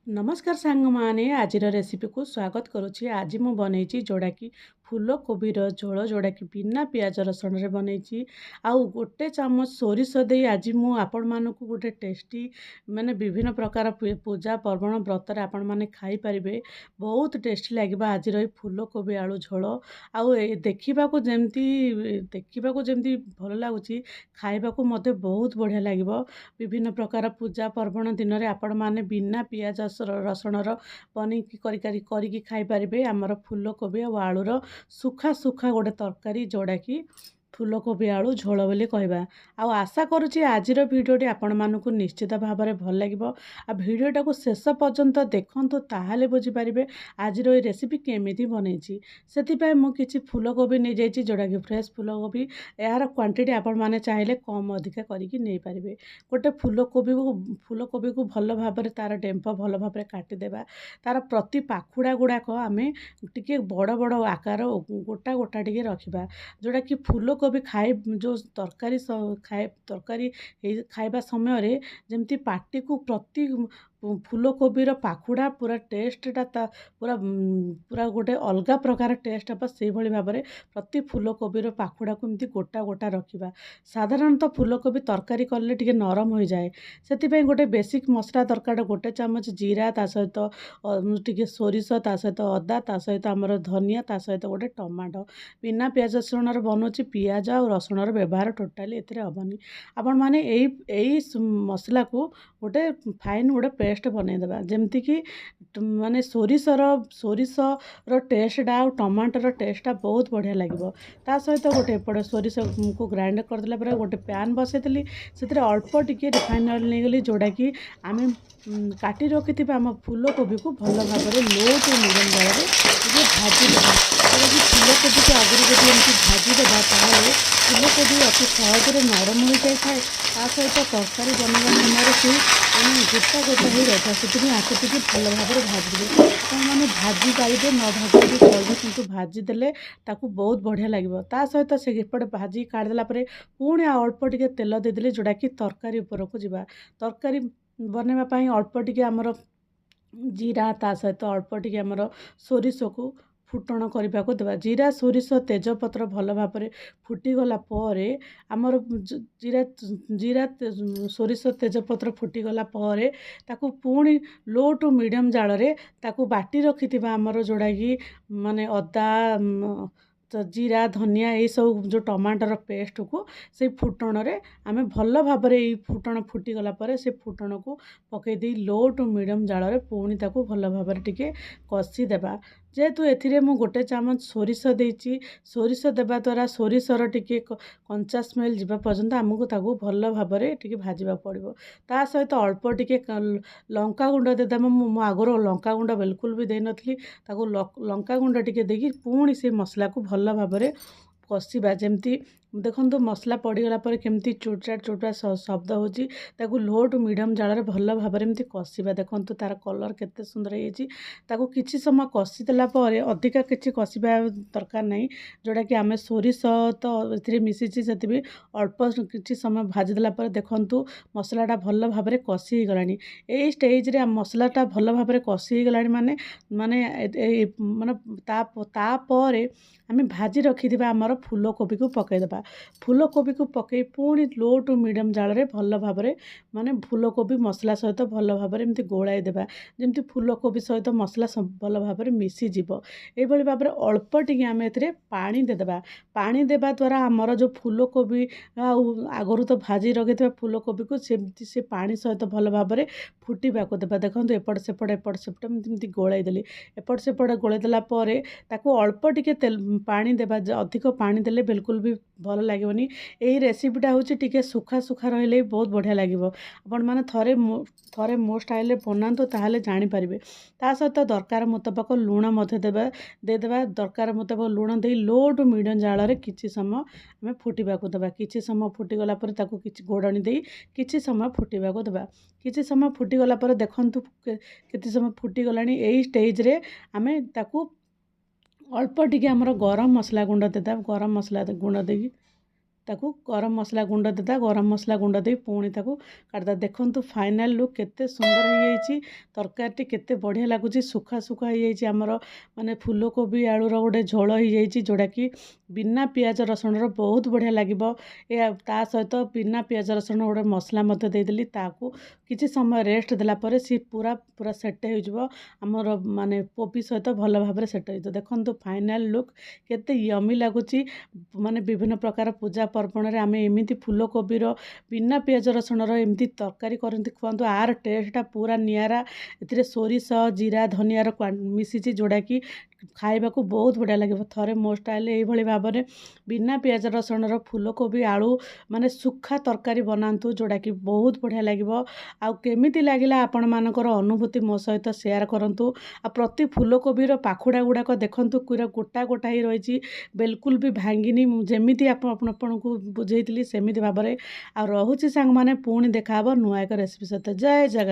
नमस्कार सांगमाने आजिर रेसिपी को स्वागत करुच्ची। आज मु बनई जोड़ा कि फूल कोबीर झोल जोड़ा कि बिना पियाज रसुण रे बनई आउ गोटे चामच सोरिष दे आज मु आपण मानकु गोटे टेस्टी माने विभिन्न प्रकार पूजा पर्वण व्रत आपण माने खाई परिबे। बहुत टेस्टी लगे आज फूल कोबी आलू झोल आउ देखा जमती भल लगुच खाइबा मते बहुत बढ़िया लगे। विभिन्न प्रकार पूजा पर्वण दिन में आपण माने बिना पियाज रसुणर बनिकी करिकी खाई पारिबे। आमर फूल कोबी और आलूर सुखा सुखा गोटे तरकारी जोड़ा कि फूल कोबी आलू झोल बोली कहबा। आशा करुच्ची आजिर भिडियोटी आपण मानकु निश्चित भाव में भल लगे। आ भिडियोटा को शेष पर्यंत देखंतु ताहाले बुझी पारिबे आजिर ए रेसिपी केमिति बनैछि। सेतिपय मु किछि फूल कोबी नै जाइछि जोड़ा कि फ्रेश फूल कोबी। यार क्वांटिटी आपण माने चाहिले कम अधिका करिकि नै पारिबे। गोटे फूल कोबी को भल भाव में तार डेम्फ भल भाव में काटिदेबा। तार प्रति पाखुड़ा गुड़ाक आमे टिके बड़ बड़ आकार गोटा गोटा टिके रखिबा। जोड़ा कि फूल कोबी खाए जो तरकारी खाइबा समय जमती पार्टी को प्रति फूल कोबीर पाखुड़ा पूरा टेस्टा पूरा पूरा गोटे अलग प्रकार टेस्ट हम से भाव में प्रति फूल कोबीर पाखुड़ा को एमती गोटा गोटा रखिबा। साधारणतः फूल कोबी तरकारी कले टिके नरम हो जाए से गोटे बेसिक मसला दरकार। गोटे चामच जीरा ता सहित टिके सोरिष ता सहित अदा ता सहित आमर धनिया ता सहित गोटे टमाटो बिना पियाज रसुण बनौछि। पियाज और रसुण व्यवहार टोटाली एथिरे हेबनी। आपण माने एई मसला को गोटे फाइन गोटे पेस्ट बनईदेवा जमती कि माने सोरिषर टेस्टा और टमाटर टेस्टा बहुत बढ़िया लगे। ता सहित गोटे एपटे सोरिष को ग्राइंड करदेला पर गोटे पैन बसैली से अल्प टिके रिफाइन ऑयल नहीं गली जोड़ा कि आम काटी रखि आम फूल कोबी को भल भाव में लो टू मीडियम जल में भाजीदेवा। फूल कोबी को आगुरी जब एमती भाजीदेवा ताहले फूल कोबी अति सहजरे नरम हो जाए। ता सहित तरकारी बनवा समय से गोटा गोटा हो रही है से आके टिके भल भाव में भाजीदे। मैंने भाजी पारे न भाजी भी चलो कितु भाजीदे ताकू बहुत बढ़िया लगे। ता सहित से एपटे भाजी काढ़देला पुणी अल्प टिके तेल देदेले जोड़ा कि तरकारी उपरकू जावा। तरकारी बनवाई अल्प टिके आमर जीरा ता सहित अल्प टिके आमर सोरिष को फुटण करने को देवा। जीरा सोरिष तेजपत्र भल भाव में फुटीगला आमर जीरा सोरिष तेजपत्र फुटीगला ताकू पुणी लो टू मीडियम जाल रे ताकू बाटी रखि आमर जोड़ा कि माने अदा तो जीरा धनिया ये सब जो टमाटर पेस्ट को से फुटण रे आमे भल भाव में फुटण फुटीगला से फुटण को पकईदे लो टू मीडियम जाल रे पुणी ताकू भल भाव में टिके कषिदेवा। जेहेतु एथिरे मु गोटे चामच सोरिष देइछि सोरिष देवा द्वारा सोरिषर टिके कंचा स्मेल जीवा पर्यंत आमको ताकू भल भाव में टिके भाजवा पड़ो। ता सहित अल्प टिके लंका गुंड देदेमा। मु आगर लंका गुंड बिल्कुल भी देन ताकू लंका गुंड टिके देकी पुणी से मसला को भल भाव में कषिबा। जमती देखो मसला पड़गला केमती चुटचाट शब्द होची ताकू लो टू मीडियम जाल रे भल भाव में एमती कषिबा। देखो तार कलर केते सुंदर होईची ताकू किछि समय कषिदेला अधिका किछि कषिबा दरकार नहीं। जोड़ा कि आमे सोरिष तो एथिरे मिसिची सेति अल्प किछि समय भाजीदेला देखंतु मसलाटा भल भाव में कषि हो गलानी। ए स्टेज रे मसलाटा भल भाव में कषि हो गलानी माने माने माने तापर आमे भाजी रखिथिबा आमर फूल कोबी को पकईदेबा। फूल कोबी को पकई पुणी लो टू मीडियम जाल रे भल भाव में माने फूल कोबी मसला सहित भल भाव में एमती गोलाई देबा जमती फूल कोबी सहित मसला भल भाव में मिसीजीव। एभली भाव में अल्प टिके आम ए पानी देदेबा। पानी देवा द्वारा आमर जो फूल कोबी आगरू तो भाजी रखि फूल कोबी को से पानी सहित भल भाव में फुटा को देवा। देखो एपट सेपट एमती गोलाई देली एपट सेपट गोलाई देला ताकू अल्प टिके पानी देवा। अधिक पानी देले बिल्कुल भी भल लगेनि। यही रेसिपीटा हूँ टिके सुखा सुखा रहिले बहुत बढ़िया लगे। आपण मैंने थरे मो स्टाइल बनातु ताहले जानीपारे। ता सहित दरकार मुताबक लुण देदेबा। दरकार मुताबक लुण दे लो टू मीडियम जाल रे किछि समय आम फुटा को देवा। किछि समय फुटीगला किछि घोड़नी दे किछि समय फुटा को देवा। किछि समय फुटीगला देखंतु केते समय फुटीगलानी। यही स्टेज रे आमे ताकू अल्प टिके आमर गरम मसला गुंड देदा। गरम मसला गुंड देकी ତାକୁ ଗରମ ମସଲା ଗୁଣ୍ଡ ଦେଇଦେବା। ଗରମ ମସଲା ଗୁଣ୍ଡ ଦେଇ ପୁଣି ତାକୁ କାଢ଼ିଦେବା। ଦେଖନ୍ତୁ ଫାଇନାଲ୍ ଲୁକ୍ କେତେ ସୁନ୍ଦର ହେଇଯାଇଛି। ତରକାରୀଟି କେତେ ବଢ଼ିଆ ଲାଗୁଛି। ସୁଖା ସୁଖା ହେଇଯାଇଛି ଆମର ମାନେ ଫୁଲକୋବି ଆଳୁର ଗୋଟେ ଝୋଳ ହେଇଯାଇଛି, ଯେଉଁଟାକି ବିନା ପିଆଜ ରସୁଣର ବହୁତ ବଢ଼ିଆ ଲାଗିବ। ଏହା ତା ସହିତ ବିନା ପିଆଜ ରସୁଣ ଗୋଟେ ମସଲା ମଧ୍ୟ ଦେଇଦେଲି। ତାକୁ କିଛି ସମୟ ରେଷ୍ଟ ଦେଲା ପରେ ସିଏ ପୁରା ସେଟ୍ ହେଇଯିବ। ଆମର ମାନେ କୋବି ସହିତ ଭଲ ଭାବରେ ସେଟ୍ ହେଇଯିବ। ଦେଖନ୍ତୁ ଫାଇନାଲ୍ ଲୁକ୍ କେତେ ୟମି ଲାଗୁଛି। ମାନେ ବିଭିନ୍ନ ପ୍ରକାର ପୂଜା ପର୍ବଣରେ ଆମେ ଏମିତି ଫୁଲକୋବିର ବିନା ପିଆଜ ରସୁଣର ଏମିତି ତରକାରୀ କରନ୍ତି ଖୁଆନ୍ତୁ। ଆର ଟେଷ୍ଟଟା ପୁରା ନିଆରା। ଏଥିରେ ସୋରିଷ ଜିରା ଧନିଆର ମିଶିଛି, ଯେଉଁଟାକି ଖାଇବାକୁ ବହୁତ ବଢ଼ିଆ ଲାଗିବ। ଥରେ ମୋ ଷ୍ଟାଇଲ୍ରେ ଏଇଭଳି ଭାବରେ ବିନା ପିଆଜ ରସୁଣର ଫୁଲକୋବି ଆଳୁ ମାନେ ଶୁଖା ତରକାରୀ ବନାନ୍ତୁ, ଯେଉଁଟାକି ବହୁତ ବଢ଼ିଆ ଲାଗିବ। ଆଉ କେମିତି ଲାଗିଲା ଆପଣମାନଙ୍କର ଅନୁଭୂତି ମୋ ସହିତ ସେୟାର କରନ୍ତୁ। ଆଉ ପ୍ରତି ଫୁଲକୋବିର ପାଖୁଡ଼ା ଗୁଡ଼ାକ ଦେଖନ୍ତୁ ପୁରା ଗୋଟା ଗୋଟା ହେଇ ରହିଛି, ବିଲକୁଲ ବି ଭାଙ୍ଗିନି। ମୁଁ ଯେମିତି ଆପଣଙ୍କୁ ବୁଝେଇଥିଲି ସେମିତି ଭାବରେ। ଆଉ ରହୁଛି ସାଙ୍ଗମାନେ, ପୁଣି ଦେଖାହବ ନୂଆ ଏକ ରେସିପି ସହିତ। ଜୟ ଜଗନ୍ନାଥ।